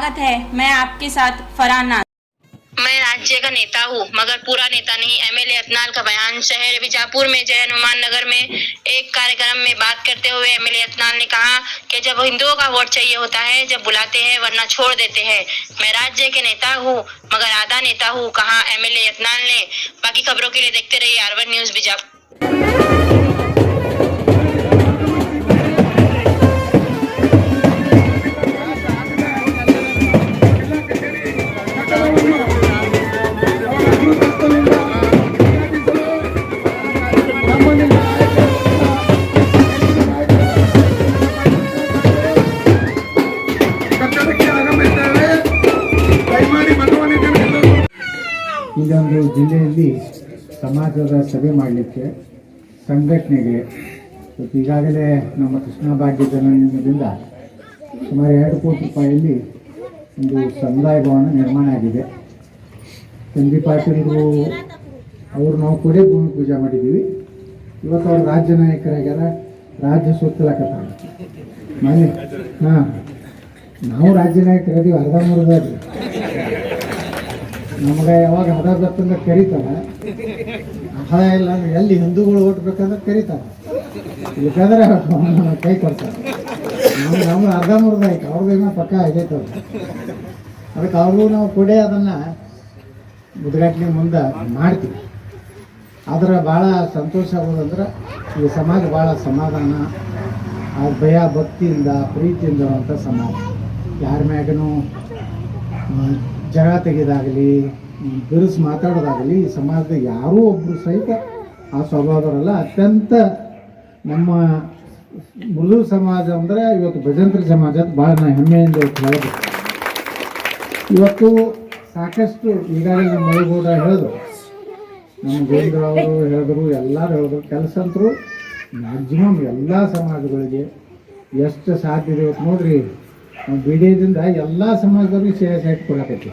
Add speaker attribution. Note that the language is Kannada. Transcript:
Speaker 1: स्वागत है। मैं आपके साथ फरहान नाज।
Speaker 2: मैं राज्य का नेता हूँ मगर पूरा नेता नहीं। एमएलए अतनाल का बयान। शहर बीजापुर में जय हनुमान नगर में एक कार्यक्रम में बात करते हुए एमएलए अतनाल ने कहा कि जब हिंदुओं का वोट चाहिए होता है, जब बुलाते हैं वरना छोड़ देते हैं। मैं राज्य के नेता हूँ मगर आधा नेता हूँ, कहा एमएलए अतनाल ने। बाकी खबरों के लिए देखते रहिए R1 न्यूज बीजापुर।
Speaker 3: ಇದೊಂದು ಜಿಲ್ಲೆಯಲ್ಲಿ ಸಮಾಜದ ಸಭೆ ಮಾಡಲಿಕ್ಕೆ ಸಂಘಟನೆಗೆ ಈಗಾಗಲೇ ನಮ್ಮ ಕೃಷ್ಣ ಭಾಗ್ಯ ಜನಾಂಗದಿಂದ ಸುಮಾರು 2 ಕೋಟಿ ರೂಪಾಯಿಯಲ್ಲಿ ಒಂದು ಸಮುದಾಯ ಭವನ ನಿರ್ಮಾಣ ಆಗಿದೆ. ಸಂದೀಪ್ ಪಾಟೀಲರು ಅವರು ನಾವು ಕೂಡ ಭೂಮಿ ಪೂಜೆ ಮಾಡಿದ್ದೀವಿ. ಇವತ್ತು ಅವರು ರಾಜ್ಯ ನಾಯಕರಾಗ್ಯಾರ, ರಾಜ್ಯ ಸುತ್ತಲಕತ್ತಾರೆ ಮನೆ. ನಾವು ರಾಜ್ಯ ನಾಯಕರಾದೀವಿ, ಅರ್ಧಂಬರ್ಧಾದ್ರಿ. ನಮಗೆ ಯಾವಾಗ ಹದ ಬರ್ತಂದ್ರೆ ಕರೀತಾರೆ, ಹದ ಇಲ್ಲ ಅಂದ್ರೆ ಎಲ್ಲಿ ಹಿಂದೂಗಳು ಓಟ್ಬೇಕಂದ್ರೆ ಕರೀತಾರೆ, ಇಲ್ಲಂದ್ರೆ ಕೈ ಕೊಡ್ತಾರೆ. ನಮ್ಗೆ ಅರ್ಧಂಬರ್ಧ ಆಯ್ತು, ಅವ್ರದ್ದೇನೋ ಪಕ್ಕ ಆಗೈತೆ. ಅದಕ್ಕೆ ಅವರು ನಾವು ಕೂಡ ಅದನ್ನು ಉದ್ಘಾಟನೆ ಮುಂದೆ ಮಾಡ್ತೀವಿ. ಆದ್ರೆ ಭಾಳ ಸಂತೋಷ ಆಗೋದಂದ್ರೆ ಈ ಸಮಾಜ ಭಾಳ ಸಮಾಧಾನ, ಆ ಭಯ ಭಕ್ತಿಯಿಂದ ಪ್ರೀತಿಯಿಂದ ಇರುವಂಥ ಸಮಾಜ. ಯಾರ ಮ್ಯಾಗನೂ ಜಗಳ ತೆಗೆದಾಗಲಿ ಬಿರುಸು ಮಾತಾಡೋದಾಗಲಿ ಈ ಸಮಾಜದ ಯಾರೂ ಒಬ್ಬರು ಸಹಿತ ಆ ಸ್ವಭಾವದವರಲ್ಲ. ಅತ್ಯಂತ ನಮ್ಮ ಮೃದು ಸಮಾಜ ಅಂದರೆ ಇವತ್ತು ಭಜಂತ್ರಿ ಸಮಾಜ ಭಾಳ ಹೆಮ್ಮೆಯಿಂದ ಹೇಳಬೇಕು. ಇವತ್ತು ಸಾಕಷ್ಟು ಈಗಾಗಲೇ ನಮ್ಮ ಮೈಗೂಡ ಹೇಳಿದ್ರು, ನಮ್ಮ ಗೋವಿಂದರಾವರು ಹೇಳಿದ್ರು, ಎಲ್ಲರೂ ಹೇಳಿದ್ರು. ಕೆಲಸ ಅಂತರೂ ಮ್ಯಾಕ್ಸಿಮಮ್ ಎಲ್ಲ ಸಮಾಜಗಳಿಗೆ ಎಷ್ಟು ಸಾಧ್ಯ ಇದೆ. ಇವತ್ತು ನೋಡ್ರಿ, BDAದಿಂದ ಎಲ್ಲ ಸಮಾಜದವ್ರಿಗೆ ಸೈಟ್ ಕೊಡಕೈತಿ.